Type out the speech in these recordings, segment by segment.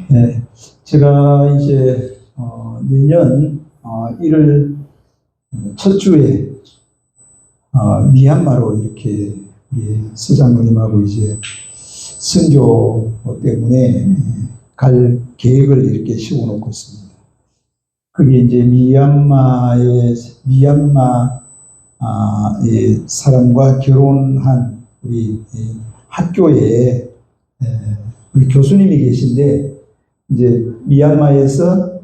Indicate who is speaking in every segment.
Speaker 1: 네, 제가 이제 내년 1월 첫 주에 미얀마로 이렇게 서장님하고 이제 선교 때문에 갈 계획을 이렇게 세워놓고 있습니다. 그게 이제 미얀마의 사람과 결혼한 우리 학교에 우리 교수님이 계신데, 이제 미얀마에서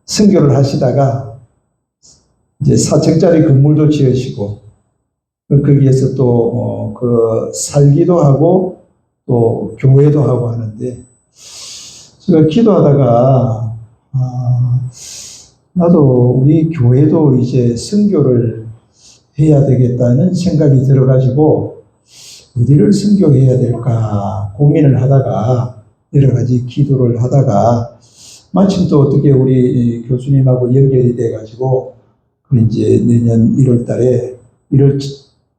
Speaker 1: 선교를 하시다가 이제 4층짜리 건물도 지으시고, 거기에서 또 살기도 하고 또 교회도 하고 하는데, 제가 기도하다가 나도 우리 교회도 이제 선교를 해야 되겠다는 생각이 들어가지고 어디를 선교해야 될까 고민을 하다가 여러 가지 기도를 하다가 마침 또 어떻게 우리 교수님하고 연결이 돼가지고 이제 내년 1월 달에 1월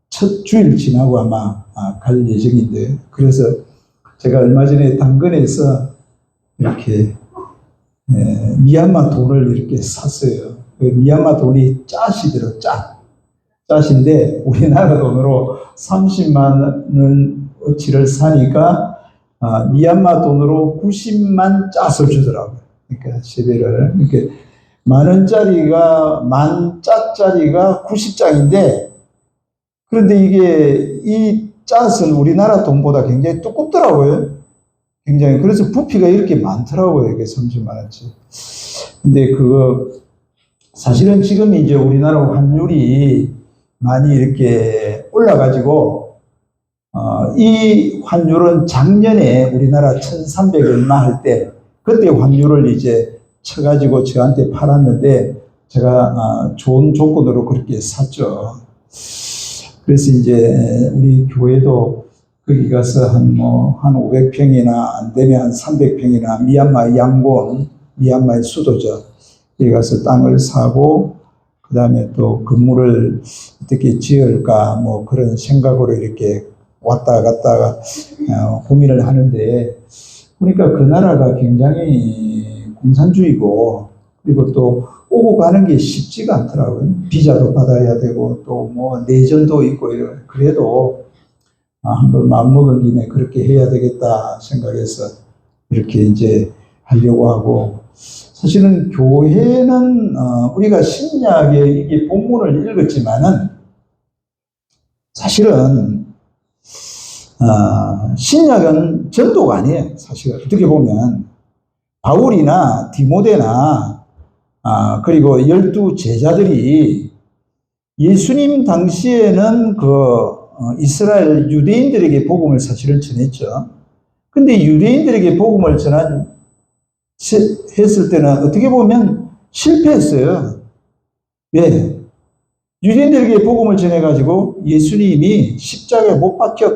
Speaker 1: 첫 주일 지나고 아마 갈 예정인데, 그래서 제가 얼마 전에 당근에서 이렇게 미얀마 돈을 이렇게 샀어요. 미얀마 돈이 짜시더라고요. 짜신데 우리나라 돈으로 30만 원어치를 사니까 미얀마 돈으로 90만 짜서 주더라고요. 그러니까 세배를 이렇게 만 짜짜리가 90장인데, 그런데 이게 이 짜은 우리나라 돈보다 굉장히 두껍더라고요. 굉장히. 그래서 부피가 이렇게 많더라고요. 이게 30만 원치. 근데 사실은 지금 이제 우리나라 환율이 많이 이렇게 올라가지고, 이 환율은 작년에 우리나라 1,300 얼마 할 때, 그때 환율을 이제 쳐가지고 저한테 팔았는데, 제가 좋은 조건으로 그렇게 샀죠. 그래서 이제 우리 교회도 거기 가서 한 500평이나 안 되면 한 300평이나 미얀마 양곤, 미얀마의 수도죠. 여기 가서 땅을 사고, 그 다음에 또 건물을 어떻게 지을까, 그런 생각으로 이렇게 왔다 갔다가 고민을 하는데, 보니까 그 나라가 굉장히 공산주의고, 그리고 또 오고 가는 게 쉽지가 않더라고요. 비자도 받아야 되고, 또 내전도 있고, 그래도 한번 마음먹은 김에 그렇게 해야 되겠다 생각해서 이렇게 이제 하려고 하고, 사실은 교회는 우리가 신약의 이게 본문을 읽었지만은 사실은 신약은 전도가 아니에요. 사실 어떻게 보면 바울이나 디모데나 그리고 12 제자들이 예수님 당시에는 이스라엘 유대인들에게 복음을 사실은 전했죠. 근데 유대인들에게 복음을 했을 때는 어떻게 보면 실패했어요. 왜? 유대인들에게 복음을 전해가지고 예수님이 십자가에 못 박혀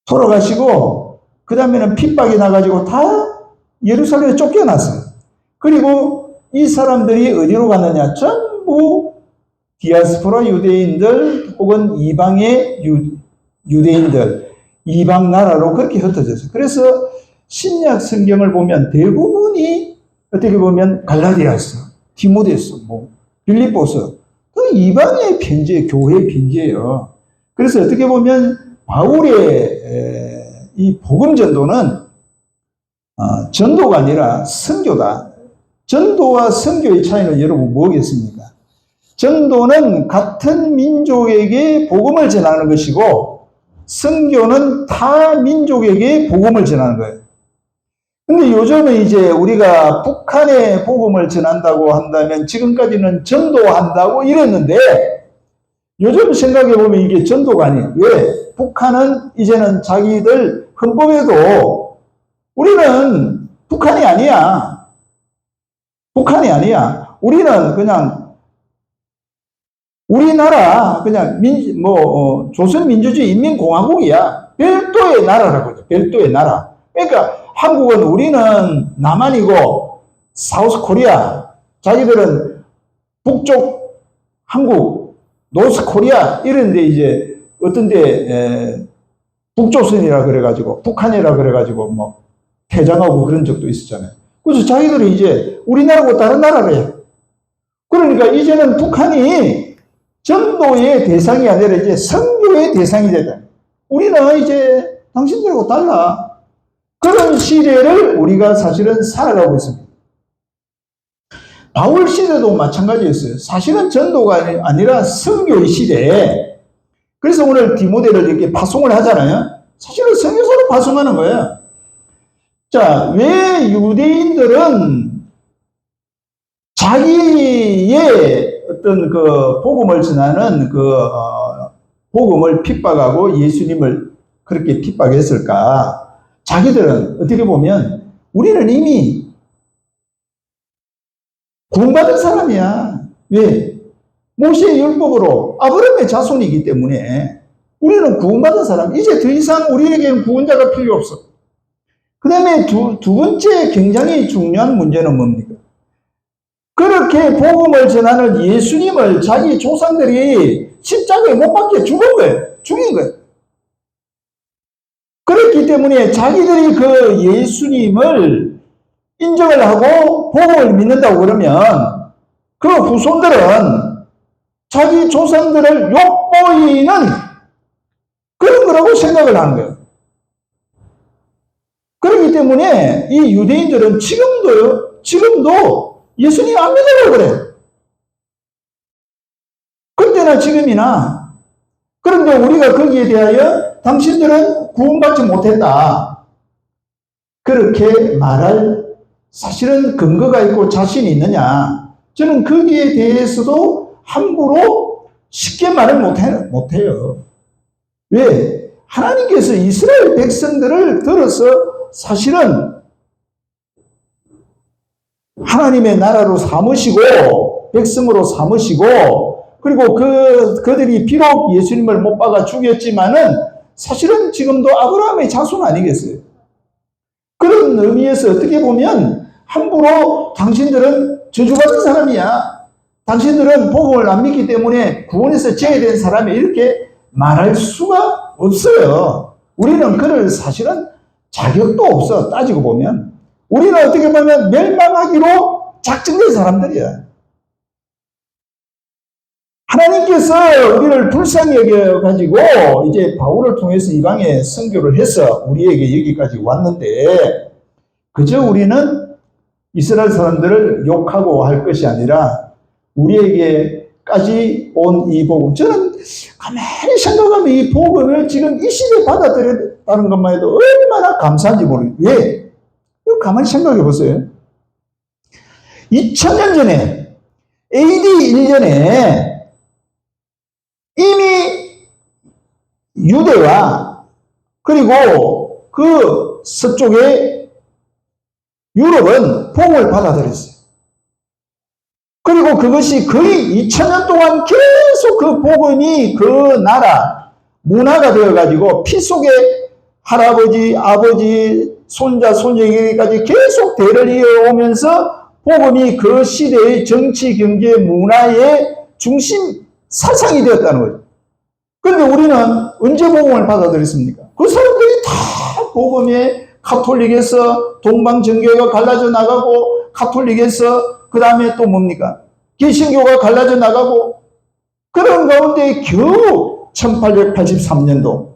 Speaker 1: 돌아가시고, 그 다음에는 핍박이 나가지고 다 예루살렘에 쫓겨났어요. 그리고 이 사람들이 어디로 갔느냐? 전부 디아스포라 유대인들 혹은 이방의 유대인들, 이방 나라로 그렇게 흩어졌어요. 그래서 신약 성경을 보면 대부분이 어떻게 보면 갈라디아서, 디모데서, 빌립보서, 그 이방의 편지, 교회의 편지예요. 그래서 어떻게 보면 바울의 이 복음 전도는 전도가 아니라 선교다. 전도와 선교의 차이는 여러분 뭐겠습니까? 전도는 같은 민족에게 복음을 전하는 것이고, 선교는 타 민족에게 복음을 전하는 거예요. 근데 요즘은 이제 우리가 북한에 복음을 전한다고 한다면 지금까지는 전도한다고 이랬는데, 요즘 생각해 보면 이게 전도가 아니에요. 왜? 북한은 이제는 자기들 헌법에도 우리는 북한이 아니야. 우리는 그냥 우리나라 그냥 조선민주주의 인민공화국이야. 별도의 나라라고. 별도의 나라. 그러니까 한국은 우리는 남한이고 사우스 코리아, 자기들은 북쪽 한국, 노스 코리아 이런데 이제 어떤데 북조선이라 그래가지고, 북한이라 그래가지고, 뭐, 퇴장하고 그런 적도 있었잖아요. 그래서 자기들이 이제 우리나라고 다른 나라래. 그러니까 이제는 북한이 전도의 대상이 아니라 이제 선교의 대상이 되다. 우리는 이제 당신들하고 달라. 그런 시대를 우리가 사실은 살아가고 있습니다. 바울 시대도 마찬가지였어요. 사실은 전도가 아니라 선교의 시대에. 그래서 오늘 디모데를 이렇게 파송을 하잖아요. 사실은 선교사로 파송하는 거예요. 자, 왜 유대인들은 자기의 어떤 그 복음을 전하는 복음을 핍박하고 예수님을 그렇게 핍박했을까? 자기들은 어떻게 보면 우리는 이미 구원받은 사람이야. 왜? 모세의 율법으로 아브라함의 자손이기 때문에 우리는 구원받은 사람. 이제 더 이상 우리에게는 구원자가 필요 없어. 그 다음에 두 번째 굉장히 중요한 문제는 뭡니까? 그렇게 복음을 전하는 예수님을 자기 조상들이 십자가에 못 박혀 죽은 거예요. 죽인 거예요. 그렇기 때문에 자기들이 그 예수님을 인정을 하고 복음을 믿는다고 그러면 그 후손들은 자기 조상들을 욕보이는 그런 거라고 생각을 하는 거예요. 그렇기 때문에 이 유대인들은 지금도 예수님 안 믿으려고 그래. 그때나 지금이나. 그런데 우리가 거기에 대하여 당신들은 구원받지 못했다. 그렇게 말할 사실은 근거가 있고 자신이 있느냐. 저는 거기에 대해서도 함부로 쉽게 말을 못해요. 왜? 하나님께서 이스라엘 백성들을 들어서 사실은 하나님의 나라로 삼으시고 백성으로 삼으시고 그리고 그들이 비록 예수님을 못 박아 죽였지만은 사실은 지금도 아브라함의 자손 아니겠어요? 그런 의미에서 어떻게 보면 함부로 당신들은 저주받은 사람이야. 당신들은 복음을 안 믿기 때문에 구원에서 제외된 사람이 이렇게 말할 수가 없어요. 우리는 그럴 사실은 자격도 없어. 따지고 보면. 우리는 어떻게 보면 멸망하기로 작정된 사람들이야. 하나님께서 우리를 불쌍히 여겨가지고 이제 바울을 통해서 이방에 선교를 해서 우리에게 여기까지 왔는데 그저 우리는 이스라엘 사람들을 욕하고 할 것이 아니라 우리에게까지 온 이 복음. 저는 가만히 생각하면 이 복음을 지금 이 시대에 받아들였다는 것만 해도 얼마나 감사한지 모르겠어요. 왜? 이거 가만히 생각해 보세요. 2000년 전에 AD 1년에 이미 유대와 그리고 그 서쪽의 유럽은 복음을 받아들였어요. 그리고 그것이 거의 2000년 동안 계속 그 복음이 그 나라 문화가 되어가지고 피 속에 할아버지, 아버지, 손자, 손자에게까지 계속 대를 이어오면서 복음이 그 시대의 정치, 경제, 문화의 중심 사상이 되었다는 거죠. 그런데 우리는 언제 복음을 받아들였습니까? 그 사람들이 다 복음에 가톨릭에서 동방정교회가 갈라져 나가고 가톨릭에서 그 다음에 또 뭡니까? 개신교가 갈라져 나가고 그런 가운데 겨우 1883년도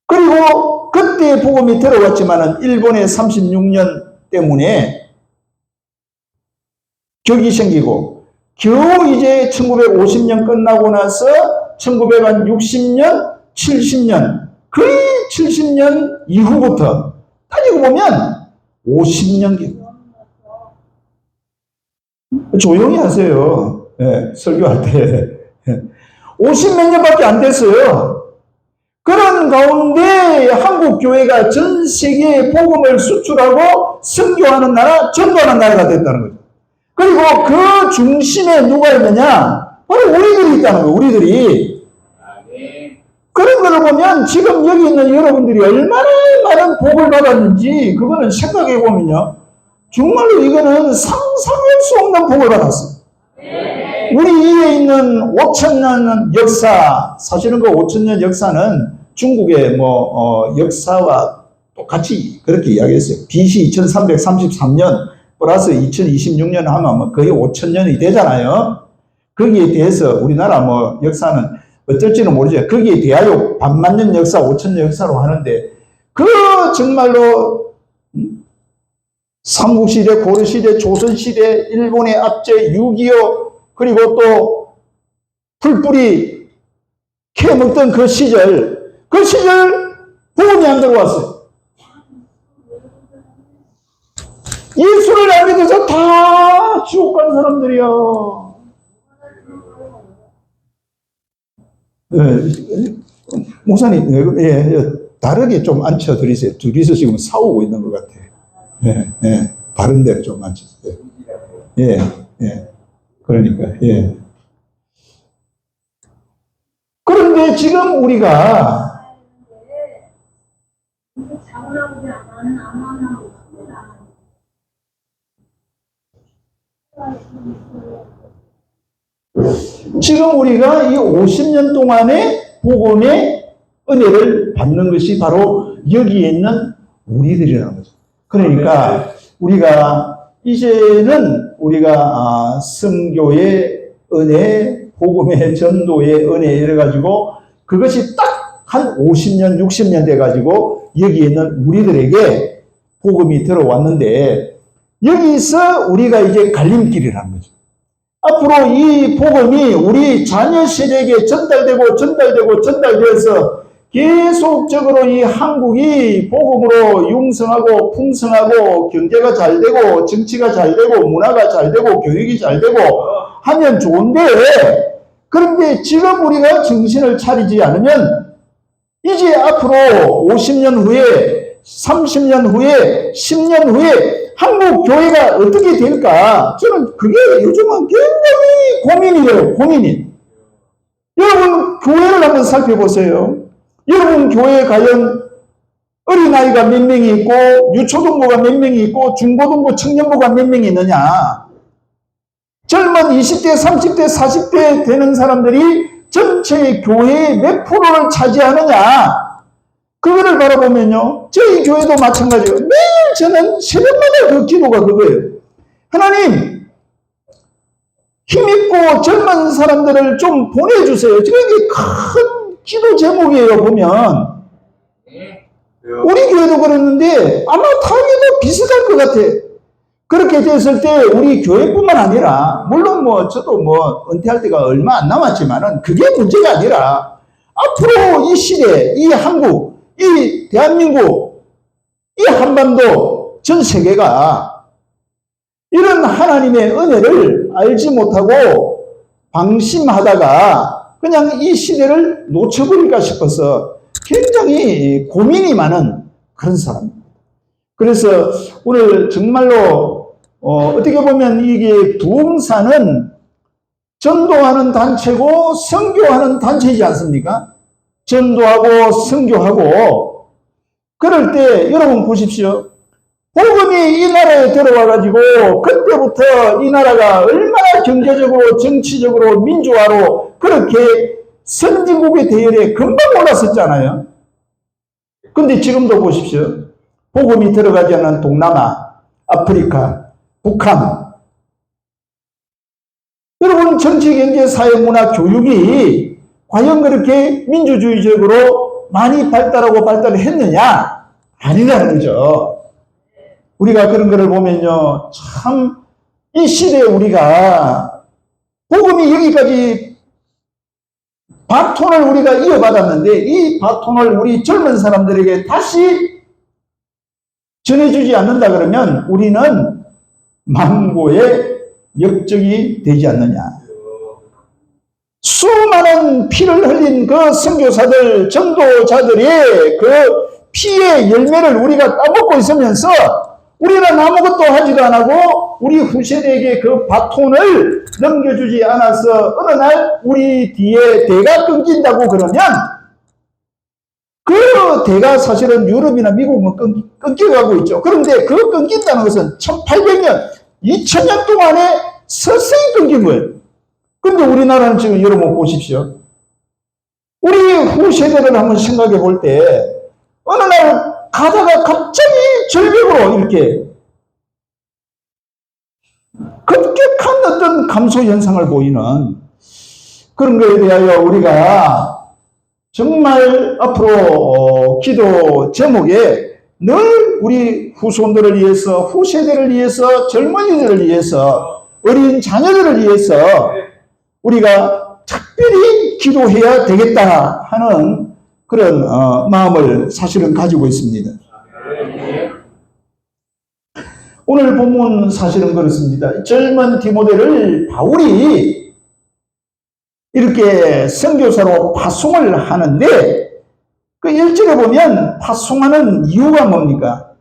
Speaker 1: 그리고 그때 복음이 들어왔지만은 일본의 36년 때문에 격이 생기고 겨우 이제 1950년 끝나고 나서 1960년, 70년 거의 70년 이후부터 따지고 보면 50년 조용히 하세요. 네, 설교할 때 50몇 년밖에 안 됐어요. 그런 가운데 한국 교회가 전 세계에 복음을 수출하고 선교하는 나라, 전도하는 나라가 됐다는 거죠. 그리고 그 중심에 누가 있느냐? 바로 우리들이 있다는 거예요. 우리들이. 그런 걸 보면 지금 여기 있는 여러분들이 얼마나 많은 복을 받았는지 그거는 생각해 보면요. 정말로 이거는 상상할 수 없는 복을 받았어요. 우리 위에 있는 5,000년 역사, 사실은 그 5,000년 역사는 중국의 역사와 똑같이 그렇게 이야기했어요. BC 2333년 플러스 2026년 하면 거의 5000년이 되잖아요. 거기에 대해서 우리나라 역사는 어쩔지는 모르죠. 거기에 대하여 반만년 역사, 5000년 역사로 하는데, 정말로, 삼국시대, 고려시대, 조선시대, 일본의 압제, 6.25, 그리고 또 풀뿌리 캐먹던 그 시절 복음이 안 들어왔어요. 예수를 안 믿어서 다 지옥 간 사람들이요. 목사님, 다르게 좀 앉혀드리세요. 둘이서 지금 싸우고 있는 것 같아요. 바른 대로 좀 앉혀주세요. 그러니까, 그런데 지금 우리가 이 50년 동안의 복음의 은혜를 받는 것이 바로 여기에 있는 우리들이라는 거죠. 그러니까 이제는 우리가 선교의 은혜, 복음의 전도의 은혜 이래가지고 그것이 딱 한 50년, 60년 돼가지고 여기에 있는 우리들에게 복음이 들어왔는데, 여기서 우리가 이제 갈림길이라는 거죠. 앞으로 이 복음이 우리 자녀 세대에게 전달돼서 계속적으로 이 한국이 복음으로 융성하고 풍성하고 경제가 잘 되고 정치가 잘 되고 문화가 잘 되고 교육이 잘 되고 하면 좋은데, 그런데 지금 우리가 정신을 차리지 않으면 이제 앞으로 50년 후에, 30년 후에, 10년 후에 한국 교회가 어떻게 될까? 저는 그게 요즘은 굉장히 고민이에요, 고민이. 여러분, 교회를 한번 살펴보세요. 여러분, 교회에 과연 어린아이가 몇 명이 있고, 유초등부가 몇 명이 있고, 중고등부, 청년부가 몇 명이 있느냐? 젊은 20대, 30대, 40대 되는 사람들이 전체 교회의 몇 프로를 차지하느냐? 그거를 바라보면요, 저희 교회도 마찬가지예요. 매일 저는 새벽마다 그 기도가 그거예요. 하나님, 힘있고 젊은 사람들을 좀 보내주세요. 그게 큰 기도 제목이에요, 보면. 우리 교회도 그랬는데 아마 타겟도 비슷할 것 같아. 그렇게 됐을 때 우리 교회뿐만 아니라, 물론 저도 은퇴할 때가 얼마 안 남았지만은 그게 문제가 아니라, 앞으로 이 시대, 이 한국, 이 대한민국, 이 한반도, 전 세계가 이런 하나님의 은혜를 알지 못하고 방심하다가 그냥 이 시대를 놓쳐버릴까 싶어서 굉장히 고민이 많은 그런 사람입니다. 그래서 오늘 정말로 어떻게 보면 이게 부흥사는 전도하는 단체고 선교하는 단체이지 않습니까? 전도하고 선교하고, 그럴 때 여러분 보십시오. 복음이 이 나라에 들어와가지고 그때부터 이 나라가 얼마나 경제적으로, 정치적으로, 민주화로 그렇게 선진국의 대열에 금방 올랐었잖아요. 근데 지금도 보십시오. 복음이 들어가지 않은 동남아, 아프리카, 북한. 여러분, 정치, 경제, 사회, 문화, 교육이 과연 그렇게 민주주의적으로 많이 발달을 했느냐? 아니라는 거죠. 우리가 그런 거를 보면요, 참, 이 시대에 우리가 복음이 여기까지 바톤을 우리가 이어받았는데, 이 바톤을 우리 젊은 사람들에게 다시 전해주지 않는다 그러면 우리는 망고의 역적이 되지 않느냐. 수많은 피를 흘린 그 선교사들, 전도자들의 그 피의 열매를 우리가 따먹고 있으면서 우리는 아무것도 하지도 안 하고 우리 후세대에게 그 바톤을 넘겨주지 않아서 어느 날 우리 뒤에 대가 끊긴다고 그러면, 그 대가 사실은 유럽이나 미국은 끊겨가고 있죠. 그런데 그 끊긴다는 것은 1800년, 2000년 동안에 서서히 끊긴 거예요. 근데 우리나라는 지금 여러분 보십시오. 우리 후세대를 한번 생각해 볼 때, 어느 날 가다가 갑자기 절벽으로 이렇게 급격한 어떤 감소 현상을 보이는 그런 것에 대하여 우리가 정말 앞으로 기도 제목에 늘 우리 후손들을 위해서, 후세대를 위해서, 젊은이들을 위해서, 어린 자녀들을 위해서 우리가 특별히 기도해야 되겠다 하는 그런 마음을 사실은 가지고 있습니다. 오늘 본문 사실은 그렇습니다. 젊은 디모데를 바울이 이렇게 선교사로 파송을 하는데 그 1절에 보면 파송하는 이유가 뭡니까?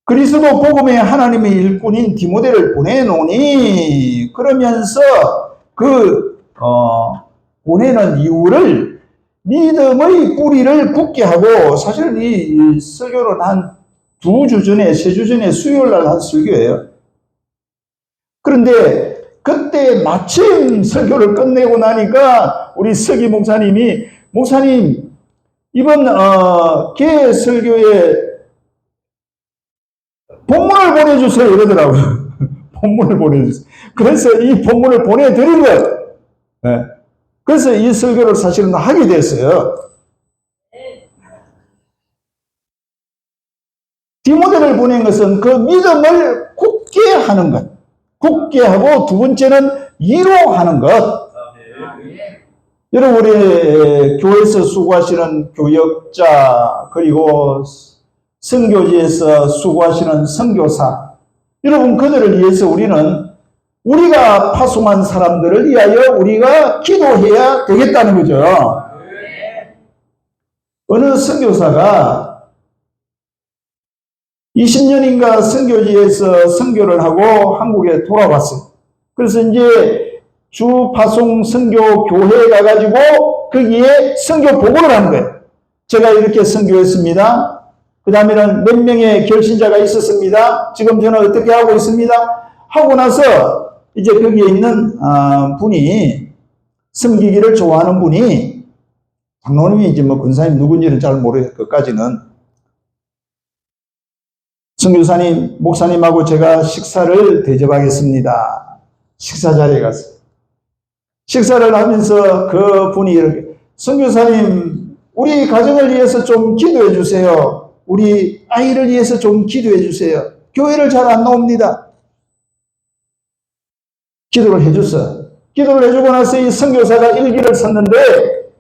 Speaker 1: 그리스도 복음의 하나님의 일꾼인 디모데를 보내노니 그러면서 보내는 이유를 믿음의 뿌리를 굳게 하고, 사실은 이 설교는 한 2주 전에, 3주 전에 수요일 날 한 설교예요. 그런데 그때 마침 설교를 끝내고 나니까 우리 서기 목사님이, 목사님, 이번 개 설교에 본문을 보내주세요 이러더라고요. 본문을 보내주세요. 그래서 이 본문을 보내드린 거예요. 네. 그래서 이 설교를 사실은 하게 됐어요. 디모데를 보낸 것은 그 믿음을 굳게 하는 것. 굳게 하고 두 번째는 이루하는 것. 여러분, 우리 교회에서 수고하시는 교역자, 그리고 선교지에서 수고하시는 선교사, 여러분, 그들을 위해서 우리가 파송한 사람들을 위하여 우리가 기도해야 되겠다는 거죠. 어느 선교사가 20년인가 선교지에서 선교를 하고 한국에 돌아왔어요. 그래서 이제 주 파송 선교 교회에 가가지고 거기에 선교 보고를 하는 거예요. 제가 이렇게 선교했습니다. 그 다음에는 몇 명의 결신자가 있었습니다. 지금 저는 어떻게 하고 있습니다. 하고 나서 이제 거기에 있는 분이, 섬기기를 좋아하는 분이, 장로님이지 뭐 권사님 누군지는 잘 모르겠을 것까지는, 선교사님, 목사님하고 제가 식사를 대접하겠습니다. 식사 자리에 갔어요. 식사를 하면서 그 분이 이렇게, 선교사님, 우리 가정을 위해서 좀 기도해 주세요. 우리 아이를 위해서 좀 기도해 주세요. 교회를 잘 안 나옵니다. 기도를 해줬어. 기도를 해주고 나서 이 선교사가 일기를 썼는데,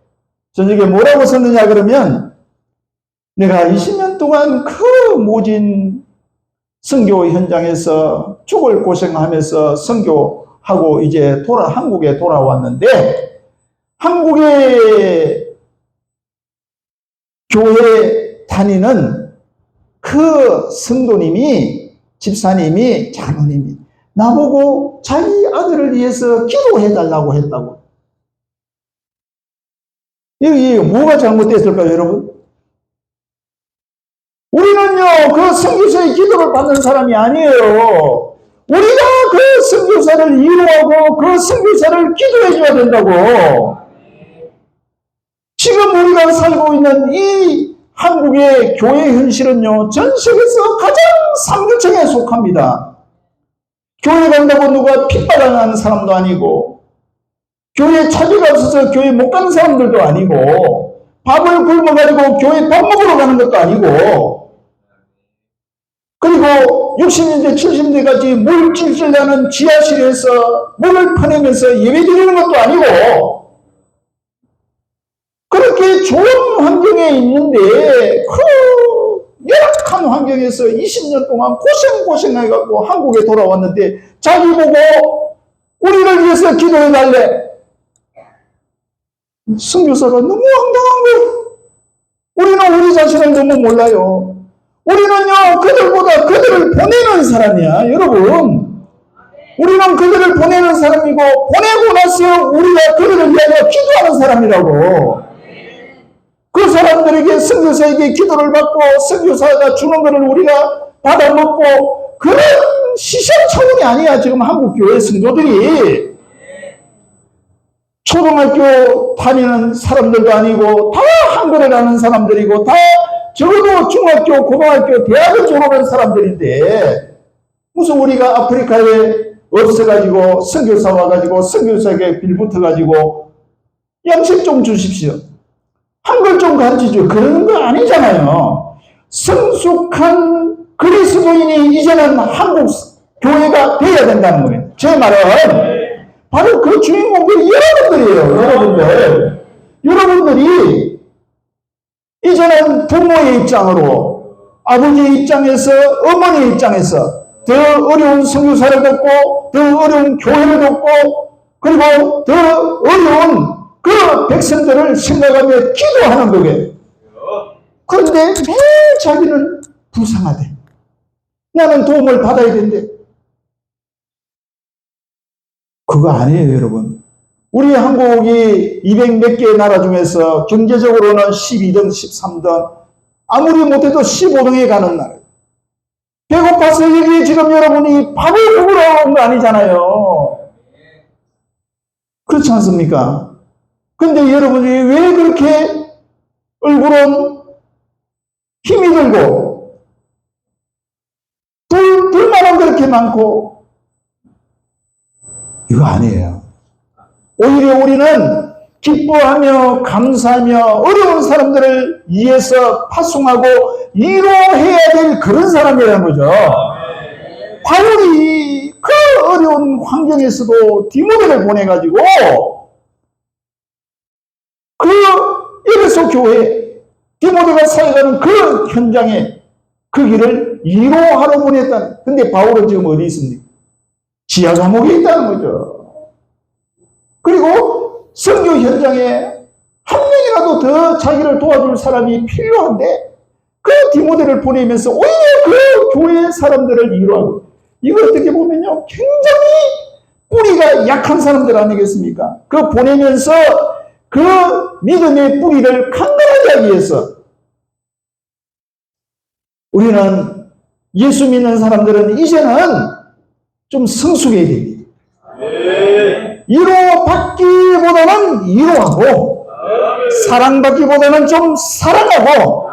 Speaker 1: 저녁에 뭐라고 썼느냐 그러면, 내가 20년 동안 그 모진 선교 현장에서 죽을 고생하면서 선교하고 이제 한국에 돌아왔는데, 한국의 교회 다니는 그 성도님이, 집사님이, 장로님이 나보고 자기 아들을 위해서 기도해달라고 했다고. 여기 뭐가 잘못됐을까요, 여러분? 우리는요, 그 선교사의 기도를 받는 사람이 아니에요. 우리가 그 선교사를 이루하고 그 선교사를 기도해줘야 된다고. 지금 우리가 살고 있는 이 한국의 교회 현실은요, 전 세계에서 가장 상류층에 속합니다. 교회 간다고 누가 핍박하는 사람도 아니고, 교회 차비가 없어서 교회 못 가는 사람들도 아니고, 밥을 굶어가지고 교회 밥 먹으러 가는 것도 아니고, 그리고 60년대, 70년대까지 물질질 나는 지하실에서 물을 퍼내면서 예배 드리는 것도 아니고, 그렇게 좋은 환경에 있는데, 열악한 환경에서 20년 동안 고생해갖고 한국에 돌아왔는데, 자기 보고 우리를 위해서 기도해달래. 선교사가 너무 황당한 거예요. 우리는 우리 자신을 너무 몰라요. 우리는요, 그들보다 그들을 보내는 사람이야, 여러분. 우리는 그들을 보내는 사람이고, 보내고 나서 우리가 그들을 위하여 기도하는 사람이라고. 그 사람들에게, 선교사에게 기도를 받고 선교사가 주는 것을 우리가 받아먹고, 그런 시선 차원이 아니야 지금 한국 교회 성도들이. 초등학교 다니는 사람들도 아니고 다 한글을 하는 사람들이고 다 적어도 중학교, 고등학교, 대학을 졸업한 사람들인데 무슨 우리가 아프리카에 없어가지고 선교사 와가지고 선교사에게 빌붙어가지고 양식 좀 주십시오. 한글 좀 가르쳐줘. 그러는 거 아니잖아요. 성숙한 그리스도인이 이제는 한국 교회가 돼야 된다는 거예요. 제 말은 바로 그 주인공들이 여러분들이에요. 여러분들. 여러분들이 이제는 부모의 입장으로 아버지의 입장에서 어머니의 입장에서 더 어려운 선교사를 돕고 더 어려운 교회를 돕고 그리고 더 어려운 그 백성들을 생각하며 기도하는 거예요. 그런데 매일 자기는 불쌍하대. 나는 도움을 받아야 된대. 그거 아니에요, 여러분. 우리 한국이 200 몇 개의 나라 중에서 경제적으로는 12등, 13등, 아무리 못해도 15등에 가는 나라예요. 배고파서 여기 지금 여러분이 밥을 먹으러 온 거 아니잖아요. 그렇지 않습니까? 근데 여러분이 왜 그렇게 얼굴은 힘이 들고 불만은 그렇게 많고 이거 아니에요. 오히려 우리는 기뻐하며 감사하며 어려운 사람들을 위해서 파송하고 위로해야 될 그런 사람이라는 거죠. 바울이 그 어려운 환경에서도 디모데를 보내가지고 그 에베소 교회 디모데가 사역하는 그 현장에 그 길을 위로하러 보냈다는. 근데 바울은 지금 어디 있습니까? 지하 감옥에 있다는 거죠. 그리고 선교 현장에 한 명이라도 더 자기를 도와줄 사람이 필요한데 그 디모데를 보내면서 오히려 그 교회 사람들을 위로하고, 이거 어떻게 보면요 굉장히 뿌리가 약한 사람들 아니겠습니까? 그 보내면서 그 믿음의 뿌리를 강건하게 하기 위해서 우리는 예수 믿는 사람들은 이제는 좀 성숙해야 됩니다. 위로받기보다는 위로하고 사랑받기보다는 좀 사랑하고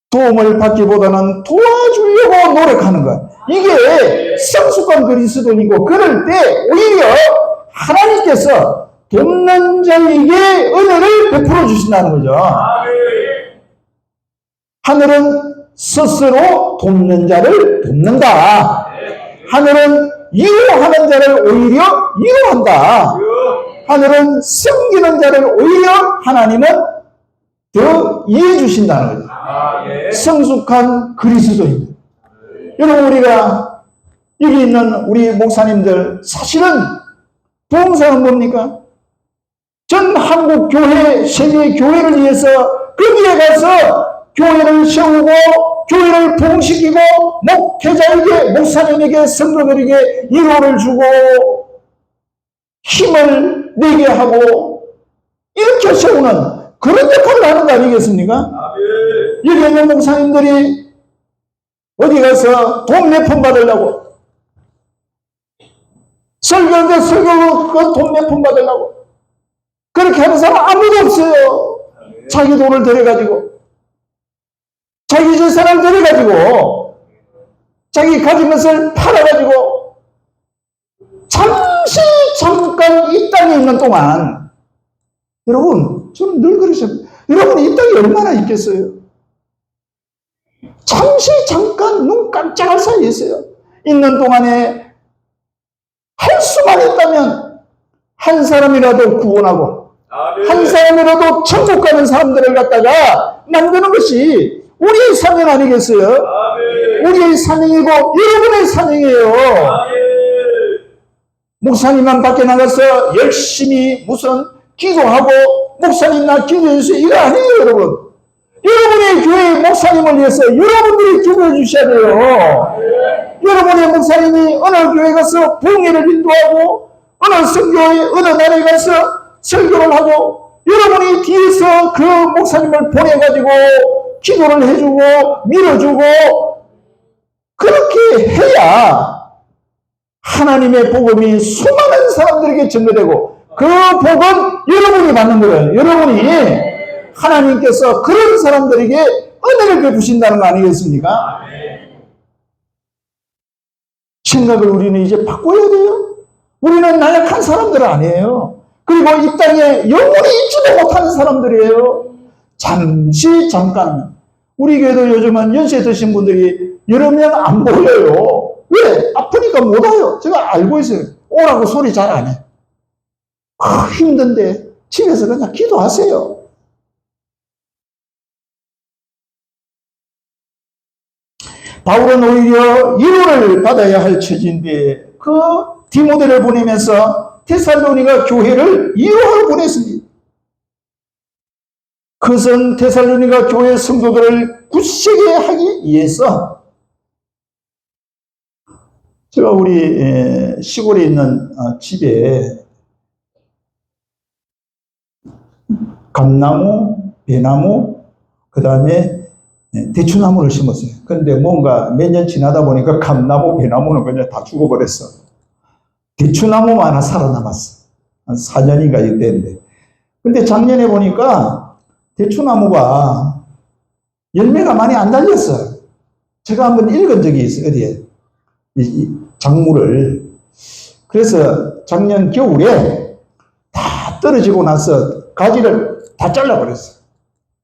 Speaker 1: 도움을 받기보다는 도와주려고 노력하는 것. 이게 성숙한 그리스도인이고, 그럴 때 오히려 하나님께서 돕는 자에게 은혜를 베풀어 주신다는 거죠. 하늘은 스스로 돕는 자를 돕는다. 하늘은 위로하는 자를 오히려 위로한다. 하늘은 섬기는 자를 오히려 하나님은 더 이해해 주신다는 거죠. 성숙한 그리스도입니다. 여러분, 우리가 여기 있는 우리 목사님들 사실은 봉사는 뭡니까? 전 한국 교회, 세계 교회를 위해서 거기에 가서 교회를 세우고 교회를 부흥시키고 목회자에게, 목사님에게, 성도들에게 위로를 주고 힘을 내게 하고 이렇게 세우는 그런 역할을 하는 거 아니겠습니까? 여기 있는 목사님들이 어디 가서 돈 몇 푼 받으려고, 설교인데 설교 그 돈 몇 푼 받으려고 그렇게 하는 사람 아무도 없어요. 자기 돈을 들여가지고, 자기 재산을 들여가지고, 자기 가진 것을 팔아가지고 잠깐 이 땅에 있는 동안, 여러분 저는 늘 그러셔요. 여러분 이 땅에 얼마나 있겠어요? 잠깐 눈 깜짝할 사이에 있어요. 있는 동안에 할 수만 있다면 한 사람이라도 구원하고 한 사람이라도 천국 가는 사람들을 갖다가 만드는 것이 우리의 사명 아니겠어요? 우리의 사명이고 여러분의 사명이에요. 목사님만 밖에 나가서 열심히 무슨 기도하고 목사님 나 기도해주세요 이거 아니에요. 여러분, 여러분의 교회 목사님을 위해서 여러분들이 기도해 주셔야 돼요. 여러분의 목사님이 어느 교회 가서 부흥회를 인도하고 어느 선교회 어느 나라에 가서 설교를 하고 여러분이 뒤에서 그 목사님을 보내가지고 기도를 해주고 밀어주고 그렇게 해야 하나님의 복음이 수많은 사람들에게 전개되고 그 복은 여러분이 받는 거예요. 여러분이 하나님께서 그런 사람들에게 은혜를 베푸신다는 거 아니겠습니까? 생각을 우리는 이제 바꿔야 돼요. 우리는 나약한 사람들 아니에요. 그리고 이 땅에 영원히 있지도 못하는 사람들이에요. 잠깐. 우리 교회도 요즘은 연세 드신 분들이 여러 명 안 보여요. 왜? 아프니까 못 와요. 제가 알고 있어요. 오라고 소리 잘 안 해. 힘든데 집에서 그냥 기도하세요. 바울은 오히려 위로를 받아야 할 처지인데 그 디모데를 보내면서 데살로니가 교회를 위로하러 보냈습니다. 그것은 데살로니가 교회 성도들을 굳세게 하기 위해서 제가 우리 시골에 있는 집에 감나무, 배나무, 그 다음에 대추나무를 심었어요. 그런데 뭔가 몇 년 지나다 보니까 감나무, 배나무는 그냥 다 죽어버렸어. 대추나무만 하나 살아남았어. 한 4년인가 됐는데. 근데 작년에 보니까 대추나무가 열매가 많이 안 달렸어요. 제가 한번 읽은 적이 있어요. 어디에? 이 작물을. 그래서 작년 겨울에 다 떨어지고 나서 가지를 다 잘라버렸어요.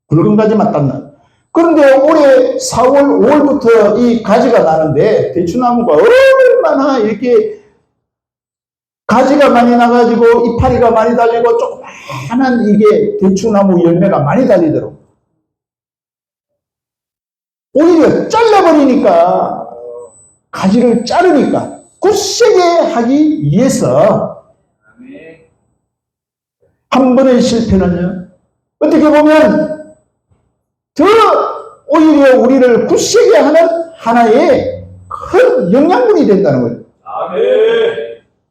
Speaker 1: 굵은 가지만 땄나. 그런데 올해 4월, 5월부터 이 가지가 나는데 대추나무가 얼마나 이렇게 가지가 많이 나가지고 이파리가 많이 달리고 조그마한 이게 대추나무 열매가 많이 달리더라고요. 오히려 잘라버리니까 가지를 자르니까 굳세게 하기 위해서 한 번의 실패는요. 어떻게 보면 더 오히려 우리를 굳세게 하는 하나의 큰 영양분이 된다는 거예요. 아멘.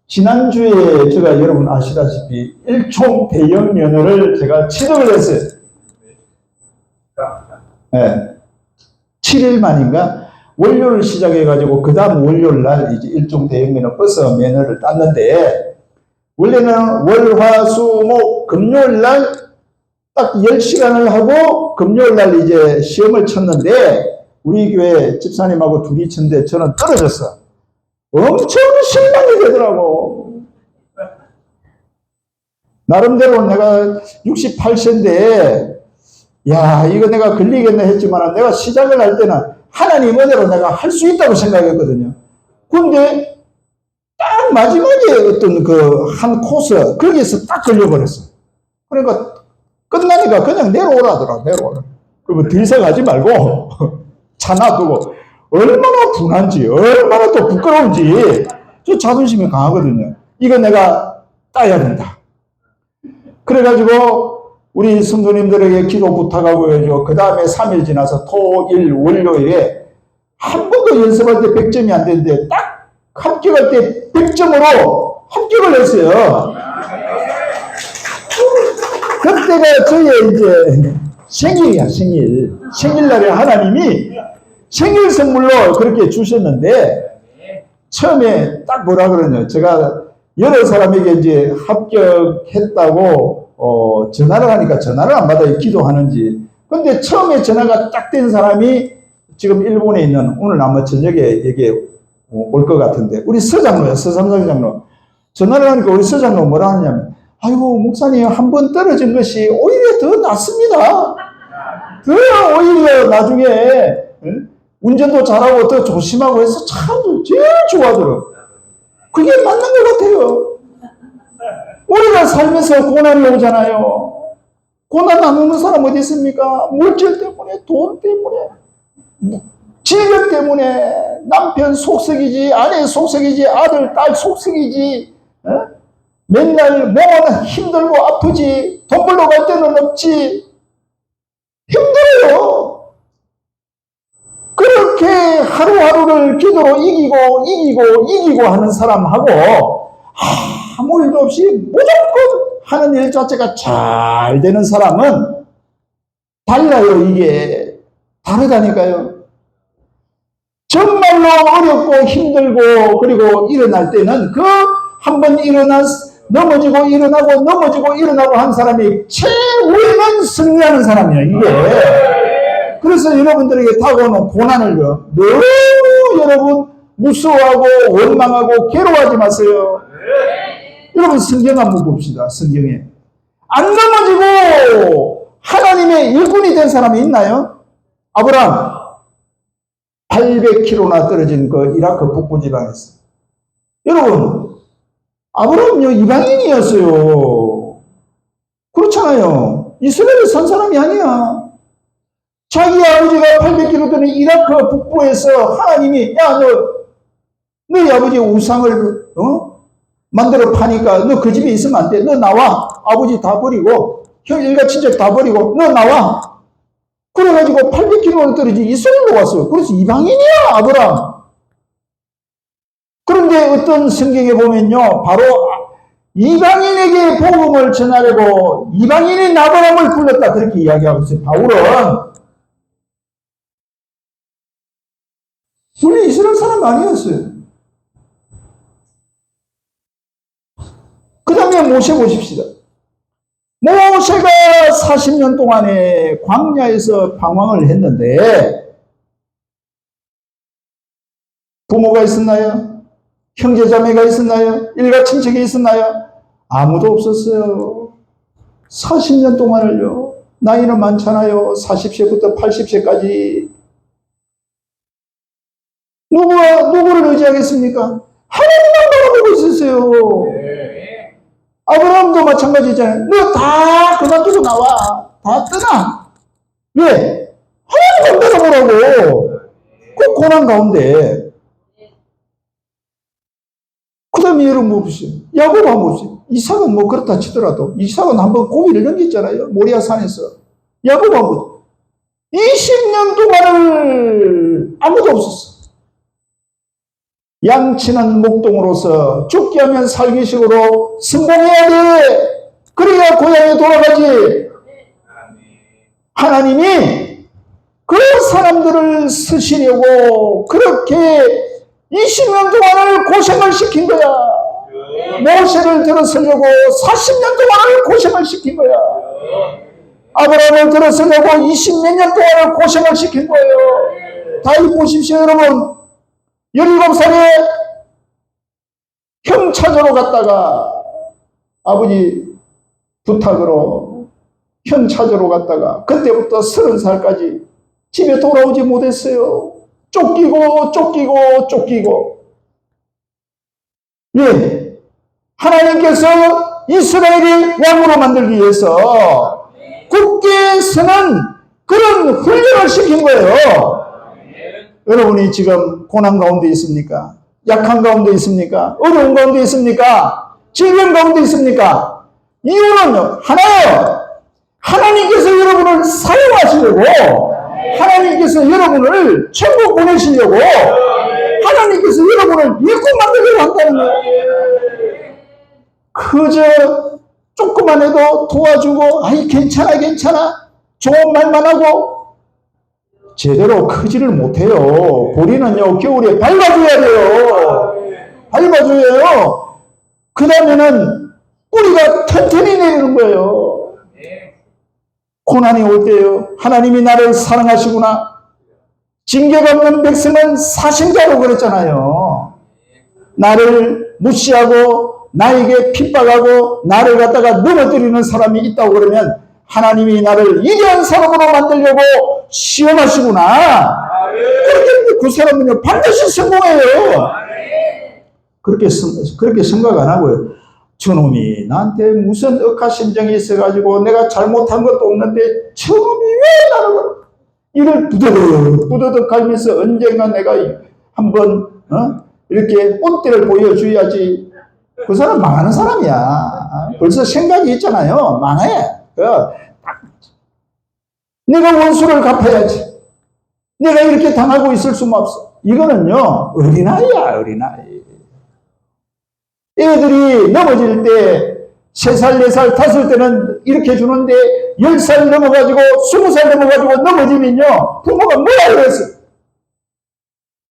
Speaker 1: 지난주에 제가 여러분 아시다시피 일총 대형 면허를 제가 취득을 했어요. 네. 7일 만인가 월요일 시작해가지고 그 다음 월요일 날 이제 일종 대형 면허 버스 면허를 땄는데 원래는 월, 화, 수, 목, 금요일 날 딱 10시간을 하고 금요일 날 이제 시험을 쳤는데 우리 교회 집사님하고 둘이 쳤는데 저는 떨어졌어. 엄청 실망이 되더라고. 나름대로 내가 68세인데 야 이거 내가 걸리겠네 했지만 내가 시작을 할 때는 하나님 은혜로 내가 할 수 있다고 생각했거든요. 근데 딱 마지막에 어떤 그 한 코스 거기에서 딱 걸려버렸어. 그러니까 끝나니까 그냥 내려오라더라. 그리고 더 이상 하지 말고 차 놔두고 얼마나 분한지 얼마나 또 부끄러운지. 저 자존심이 강하거든요. 이거 내가 따야 된다. 그래가지고 우리 성도님들에게 기도 부탁하고요. 그 다음에 3일 지나서 토, 일, 월요일에 한 번도 연습할 때 100점이 안 되는데 딱 합격할 때 100점으로 합격을 했어요. 그때가 저의 이제 생일이야, 생일. 생일날에 하나님이 생일 선물로 그렇게 주셨는데, 처음에 딱 뭐라 그러냐. 제가 여러 사람에게 이제 합격했다고, 전화를 하니까 전화를 안 받아요. 기도하는지. 근데 처음에 전화가 딱 된 사람이 지금 일본에 있는 오늘 아마 저녁에 여기에 올 것 같은데, 우리 서장로야, 서삼성 장로. 전화를 하니까 우리 서장로 뭐라 하냐면, 아이고, 목사님, 한 번 떨어진 것이 오히려 더 낫습니다. 더 오히려 나중에, 운전도 잘하고 더 조심하고 해서 참 제일 좋아하더라고요. 그게 맞는 것 같아요. 우리가 살면서 고난이 오잖아요. 고난 안 오는 사람 어디 있습니까? 물질 때문에, 돈 때문에, 질병 때문에, 남편 속썩이지, 아내 속썩이지, 아들, 딸 속썩이지, 맨날 몸은 힘들고 아프지, 돈 벌러 갈 때는 없지. 힘들어요. 그렇게 하루하루를 기도로 이기고 하는 사람하고 아무 일도 없이 무조건 하는 일 자체가 잘 되는 사람은 달라요. 이게 다르다니까요. 정말로 어렵고 힘들고 그리고 일어날 때는 그 한 번 넘어지고 일어나고 넘어지고 일어나고 한 사람이 최후에는 승리하는 사람이야 이게. 그래서 여러분들에게 다가오는 고난을요 너무 여러분 무서워하고 원망하고 괴로워하지 마세요. 여러분 성경 한번 봅시다. 성경에 안 넘어지고 하나님의 일꾼이 된 사람이 있나요? 아브라함 800km나 떨어진 그 이라크 북부 지방에서. 여러분, 아브라함은요, 이방인이었어요. 그렇잖아요. 이스라엘에 산 사람이 아니야. 자기 아버지가 800km 떨어진 이라크 북부에서 하나님이, 야, 너희 아버지 우상을, 만들어 파니까 너 그 집에 있으면 안 돼. 너 나와. 아버지 다 버리고, 형, 일가 친척 다 버리고, 너 나와. 그래가지고 800km 떨어진 이스라엘로 왔어요. 그래서 이방인이야, 아브라함. 그런데 어떤 성경에 보면요, 바로 이방인에게 복음을 전하려고 이방인인 아브라함을 불렀다. 그렇게 이야기하고 있어요. 바울은. 원래 이스라엘 사람 아니었어요. 그 다음에 모세 보십시다. 모세가 40년 동안에 광야에서 방황을 했는데 부모가 있었나요? 형제자매가 있었나요? 일가 친척이 있었나요? 아무도 없었어요. 40년 동안을요. 나이는 많잖아요. 40세부터 80세까지. 누구를 의지하겠습니까? 하나님만 바라보고 있었어요. 아브라함도 마찬가지잖아요. 너 다 그만두고 나와. 다 떠나. 왜? 하나님만 바라보라고. 그 고난 가운데. 그 다음에 여러분 보십시오. 야곱 한번 보십시오. 이삭은 뭐 그렇다 치더라도 이삭은 한번 고비를 넘겼잖아요. 모리아 산에서. 야곱 한번 보십시오. 20년 동안을 아무도 없었어. 양치는 목동으로서 죽게 하면 살기식으로 성공해야 돼. 그래야 고향에 돌아가지. 하나님이 그 사람들을 쓰시려고 그렇게 20년 동안을 고생을 시킨 거야. 모세를 들어서려고 40년 동안을 고생을 시킨 거야. 아브라함을 들어서려고 20몇 년 동안을 고생을 시킨 거예요. 다윗 보십시오, 여러분. 17살에 형 찾으러 갔다가 아버지 부탁으로 형 찾으러 갔다가 그때부터 30살까지 집에 돌아오지 못했어요. 쫓기고. 왜? 하나님께서 이스라엘을 왕으로 만들기 위해서 굳게 서는 그런 훈련을 시킨 거예요. 여러분이 지금 고난 가운데 있습니까? 약한 가운데 있습니까? 어려운 가운데 있습니까? 질병 가운데 있습니까? 이유는 하나예요. 하나님께서 여러분을 사용하시려고, 하나님께서 여러분을 천국 보내시려고, 하나님께서 여러분을 일꾼 만들려고 한다는 거예요. 그저 조금만 해도 도와주고, 아이 괜찮아 좋은 말만 하고 제대로 크지를 못해요. 보리는요 겨울에 밟아줘야 돼요. 밟아줘요. 그 다음에는 뿌리가 튼튼히 내리는 거예요. 고난이 올 때요, 하나님이 나를 사랑하시구나. 징계가 없는 백성은 사신자로 그랬잖아요. 나를 무시하고 나에게 핍박하고 나를 갖다가 넘어뜨리는 사람이 있다고 그러면 하나님이 나를 위대한 사람으로 만들려고 시험하시구나. 그렇게 그 사람은요 반드시 성공해요. 그렇게 생각 안 하고요. 저놈이 나한테 무슨 억하 심정이 있어가지고 내가 잘못한 것도 없는데 저놈이 왜 나를 이를 부드덕 갈면서 언젠가 내가 한번 이렇게 본때를 보여줘야지. 그 사람 망하는 사람이야. 벌써 생각이 있잖아요. 망해. 내가 원수를 갚아야지. 내가 이렇게 당하고 있을 수만 없어. 이거는요 어린아이야, 어린아이. 애들이 넘어질 때 3살, 4살, 5살 때는 이렇게 주는데 10살 넘어가지고 20살 넘어가지고 넘어지면요 부모가 뭐라 그랬어?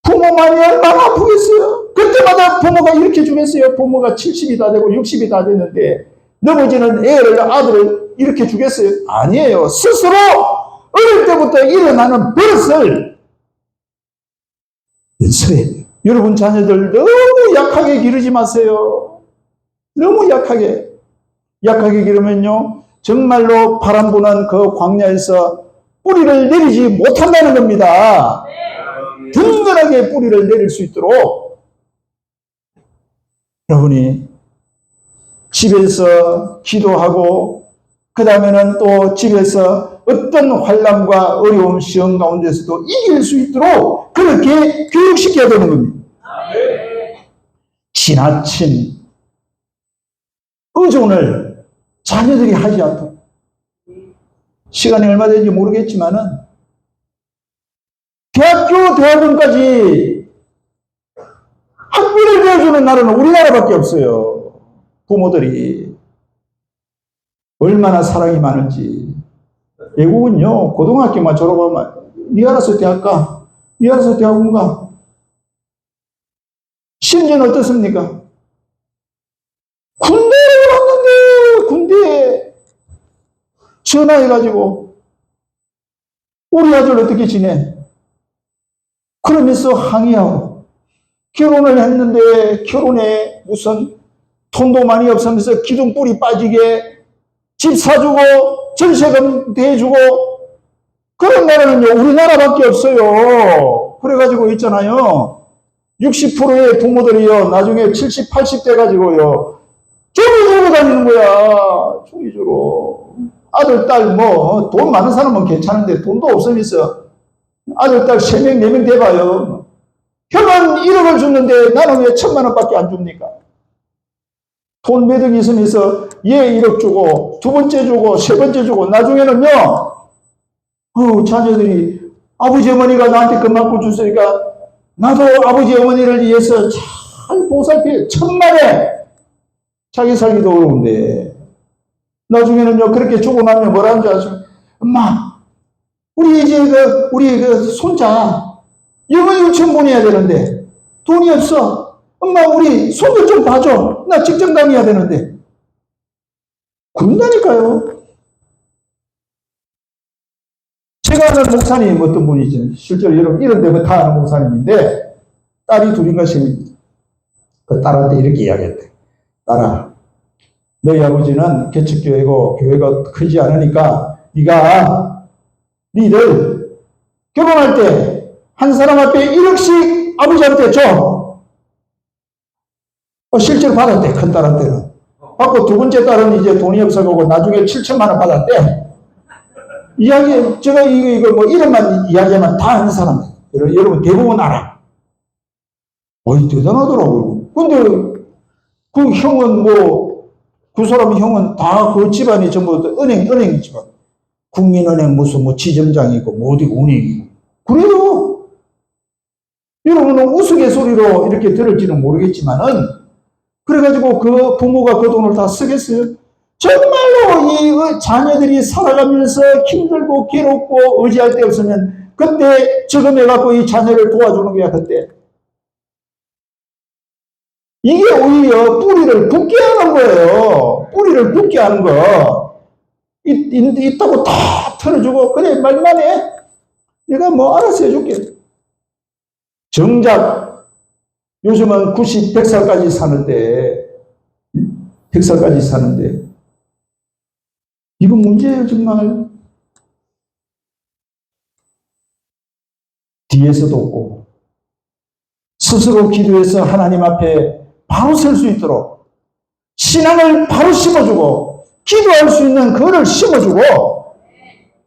Speaker 1: 부모 마음이 얼마나 아프겠어요? 그때마다 부모가 이렇게 주겠어요? 부모가 70이 다 되고 60이 다 됐는데 넘어지는 애를, 아들을 이렇게 주겠어요? 아니에요. 스스로 어릴 때부터 일어나는 버릇을 연습해야 돼요. 여러분 자녀들 너무 약하게 기르지 마세요. 너무 약하게. 약하게 기르면요, 정말로 바람 부는 그 광야에서 뿌리를 내리지 못한다는 겁니다. 든든하게 뿌리를 내릴 수 있도록 여러분이 집에서 기도하고 그 다음에는 또 집에서 어떤 환난과 어려움 시험 가운데서도 이길 수 있도록 그렇게 교육시켜야 되는 겁니다. 지나친 의존을 자녀들이 하지 않도록. 시간이 얼마 되는지 모르겠지만은 대학교, 대학원까지 학비를 내어주는 나라는 우리나라밖에 없어요. 부모들이 얼마나 사랑이 많은지. 외국은요, 고등학교만 졸업하면 니 알아서 대학 가, 니 알아서 대학원 가. 심지어는 어떻습니까? 군대를 갔는데 군대에 전화해가지고 우리 아들 어떻게 지내? 그러면서 항의하고 결혼을 했는데 결혼에 무슨 돈도 많이 없으면서 기둥뿌리 빠지게 집 사주고 전세금 대주고 그런 나라는요 우리나라밖에 없어요. 그래가지고 있잖아요 60%의 부모들이요 나중에 70, 80대 가지고요 종이 주고 다니는 거야. 종이 주로 아들 딸 뭐 돈 많은 사람은 괜찮은데 돈도 없으면서 아들 딸 3명 4명 돼봐요. 형은 1억을 줬는데 나는 왜 1,000만 원밖에 안 줍니까? 돈 몇 억 있으면서 얘 1억 주고 두 번째 주고 세 번째 주고 나중에는요 자녀들이 아버지 어머니가 나한테 그만큼 줬으니까 나도 아버지 어머니를 위해서 잘 보살피 천만에 자기 살기도 어려운데 나중에는요 그렇게 주고 나면 뭐라는 줄 아시죠? 엄마 우리 이제 우리 손자 영어 유치원 보내야 되는데 돈이 없어. 엄마 우리 손주 좀 봐줘. 나 직장 다녀야 되는데. 그런다니까요. 제가 아는 목사님 어떤 분이지 실제로 여러분 이런 데면 다 아는 목사님인데 딸이 둘인가 셋입니다. 그 딸한테 이렇게 이야기했대. 딸아 너희 아버지는 개척교회고 교회가 크지 않으니까 네가 니들 결혼할 때 한 사람 앞에 1억씩 아버지한테 줘. 실제로 받았대. 큰 딸한테는. 받고 두 번째 딸은 이제 돈이 없어가고 나중에 7천만 원 받았대. 이야기 제가 이거 뭐 이름만 이야기하면 다 아는 사람이에요. 여러분 대부분 알아. 어이 대단하더라고요. 근데 그 형은 뭐 그 사람 형은 다 그 집안이 전부 은행 집안. 국민은행 무슨 뭐 지점장이고 뭐 어디고 은행이고. 그래요. 여러분은 우스갯소리로 이렇게 들을지는 모르겠지만은 그래가지고 그 부모가 그 돈을 다 쓰겠어요? 정말로 이 자녀들이 살아가면서 힘들고 괴롭고 의지할 데 없으면 그때 저금해갖고 이 자녀를 도와주는 거야 그때. 이게 오히려 뿌리를 굳게 하는 거예요. 뿌리를 굳게 하는 거. 있다고 다 털어주고 그래 말만 해. 내가 뭐 알아서 해줄게. 정작 요즘은 90, 100살까지 사는데 100살까지 사는데 이거 문제예요 정말. 뒤에서도 없고 스스로 기도해서 하나님 앞에 바로 설 수 있도록 신앙을 바로 심어주고 기도할 수 있는 그거를 심어주고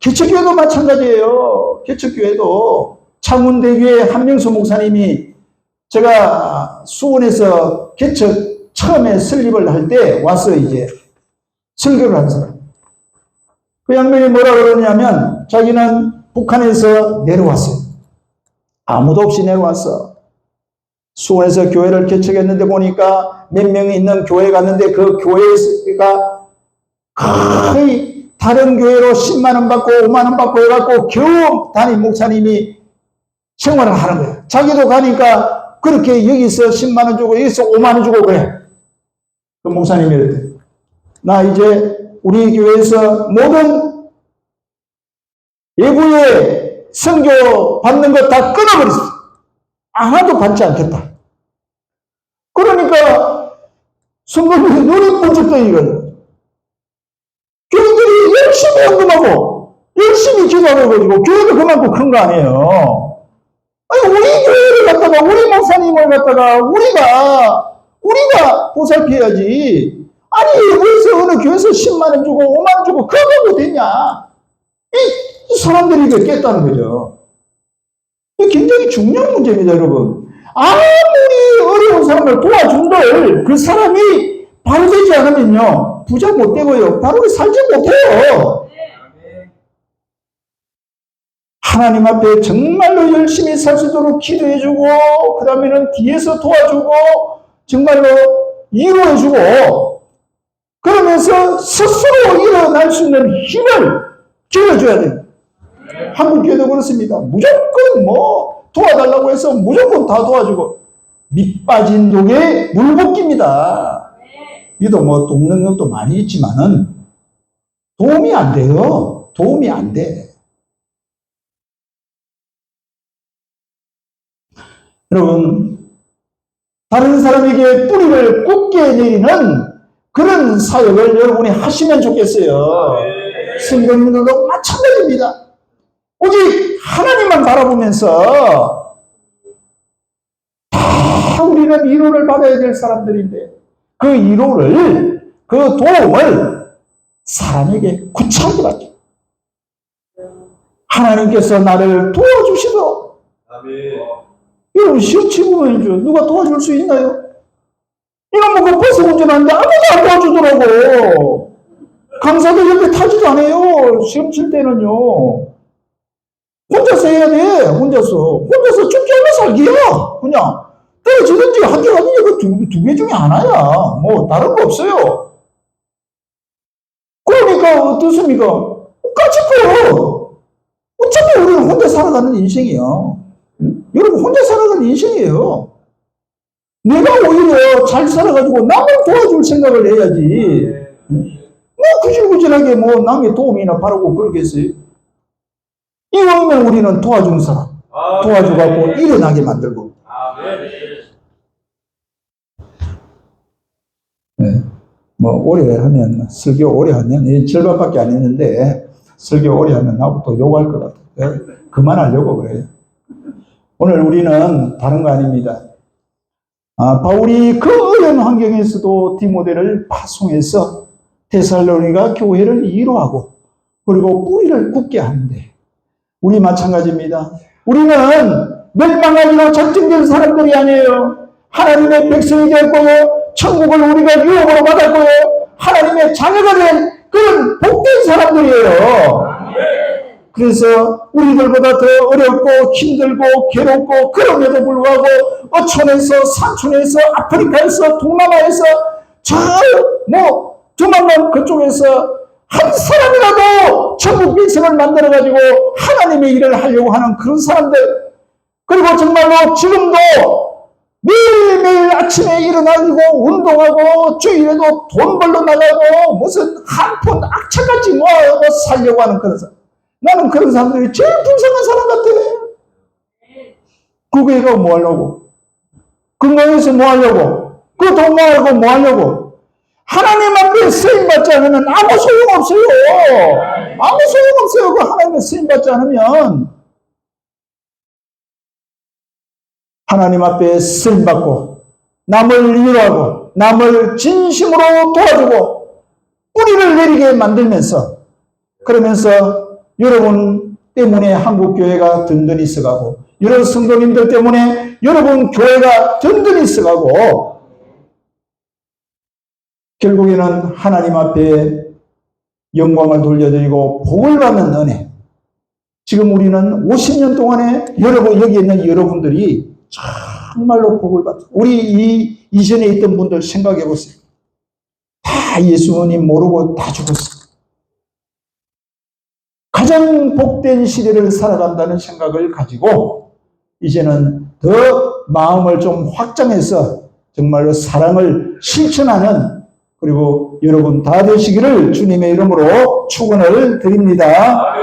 Speaker 1: 개척교회도 마찬가지예요. 개척교회도 창운대교회 한명수 목사님이 제가 수원에서 개척 처음에 설립을 할 때 와서 이제 설교를 한 사람. 그 양반이 뭐라 그러냐면 자기는 북한에서 내려왔어요. 아무도 없이 내려왔어. 수원에서 교회를 개척했는데 보니까 몇 명이 있는 교회 갔는데 그 교회가 거의 다른 교회로 10만 원 받고 5만 원 받고 해갖고 겨우 담임 목사님이 생활을 하는 거야. 자기도 가니까 그렇게 여기서 10만 원 주고 여기서 5만 원 주고 그래. 그 목사님이 이랬대. 나 이제 우리 교회에서 모든 외부에 선교 받는 거 다 끊어버렸어. 하나도 받지 않겠다. 그러니까 성도들이 눈이 번쩍 떠 이거예요. 교인들이 열심히 헌금하고 열심히 기도하고 가지고 교회도 그만큼 큰 거 아니에요. 아니 우리 교회를 갖다가 우리 목사님을 갖다가 우리가 보살펴야지. 아니 어디서 어느 교회에서 10만 원 주고 5만 원 주고 그거 뭐 되냐. 이 사람들이 이거 깼다는 거죠. 굉장히 중요한 문제입니다, 여러분. 아무리 어려운 사람을 도와준들 그 사람이 바로 되지 않으면요 부자 못 되고요 바로 살지 못해요. 하나님 앞에 정말로 열심히 살 수 있도록 기도해주고 그 다음에는 뒤에서 도와주고 정말로 위로해주고 그러면서 스스로 일어날 수 있는 힘을 길러줘야 돼요. 한국 교회도 그렇습니다. 무조건 뭐 도와달라고 해서 무조건 다 도와주고 밑 빠진 독에 물 붓기입니다. 이도 뭐 돕는 것도 많이 있지만은 도움이 안 돼요. 도움이 안 돼. 여러분, 다른 사람에게 뿌리를 꽂게 내리는 그런 사역을 여러분이 하시면 좋겠어요. 성도님들도 마찬가지입니다. 오직 하나님만 바라보면서 다 우리는 위로를 받아야 될 사람들인데 그 위로를, 그 도움을 사람에게 구차하게 받죠. 하나님께서 나를 도와주시도록. 여러분 시험치 보면 누가 도와줄 수 있나요? 이놈은 그 버스 운전하는데 아무도 안 도와주더라고. 강사도 옆에 타지도 않아요. 시험 칠 때는요. 혼자서 해야 돼. 혼자서 죽지 않아 살기야. 그냥 떨어지든지 한 개 가든지 그 두 개 중에 하나야. 뭐 다른 거 없어요. 그러니까 어떻습니까? 같이 커. 어차피 우리는 혼자 살아가는 인생이야. 여러분 혼자 살아가는 인생이에요. 내가 오히려 잘 살아가지고 남을 도와줄 생각을 해야지. 뭐 구질구질하게 뭐 남의 도움이나 바라고 그러겠어요. 이왕이면 우리는 도와준 사람 도와줘갖고 일어나게 만들고. 네. 뭐 오래 하면 설교 오래 하면 절반밖에 안 했는데 설교 오래 하면 나부터 욕할 것 같아요. 그만하려고 그래요. 오늘 우리는 다른 거 아닙니다. 바울이 그 어려운 환경에서도 디모데를 파송해서 데살로니가 교회를 위로하고 그리고 뿌리를 굳게 하는데 우리 마찬가지입니다. 우리는 멸망하기로 작정된 사람들이 아니에요. 하나님의 백성이 될 거요. 천국을 우리가 유업으로 받을 거요. 하나님의 자녀가 된 그런 복된 사람들이에요. 그래서 우리들보다 더 어렵고 힘들고 괴롭고 그럼에도 불구하고 어촌에서 산촌에서 아프리카에서 동남아에서 조만간 그쪽에서 한 사람이라도 천국 백성을 만들어가지고 하나님의 일을 하려고 하는 그런 사람들, 그리고 정말로 지금도 매일매일 아침에 일어나고 운동하고 주일에도 돈 벌러 나가고 무슨 한 푼 악착같이 모아서 살려고 하는 그런 사람. 나는 그런 사람들이 제일 불쌍한 사람 같아. 그 교회가 뭐 하려고? 건강해서 뭐 하려고? 그 돈 모아서 뭐 하려고? 하나님 앞에 쓰임받지 않으면 아무 소용없어요. 아무 소용없어요. 그 하나님의 쓰임받지 않으면. 하나님 앞에 쓰임받고 남을 위로하고 남을 진심으로 도와주고 뿌리를 내리게 만들면서, 그러면서 여러분 때문에 한국교회가 든든히 서가고 여러 성도님들 때문에 여러분 교회가 든든히 서가고 결국에는 하나님 앞에 영광을 돌려드리고 복을 받는 은혜. 지금 우리는 50년 동안에 여기 있는 여러분들이 정말로 복을 받죠. 우리 이전에 있던 분들 생각해 보세요. 다 예수님 모르고 다 죽었어요. 가장 복된 시대를 살아간다는 생각을 가지고 이제는 더 마음을 좀 확장해서 정말로 사랑을 실천하는 그리고 여러분 다 되시기를 주님의 이름으로 축원을 드립니다.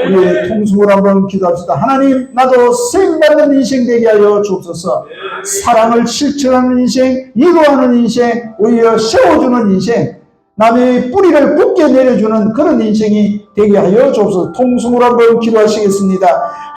Speaker 1: 우리 통성으로 한번 기도합시다. 하나님, 나도 쓰임받는 인생 되게 하여 주옵소서. 사랑을 실천하는 인생, 이루하는 인생, 오히려 세워주는 인생, 남의 뿌리를 굳게 내려주는 그런 인생이 되게 하여 주옵소서. 통성으로 한번 기도하시겠습니다.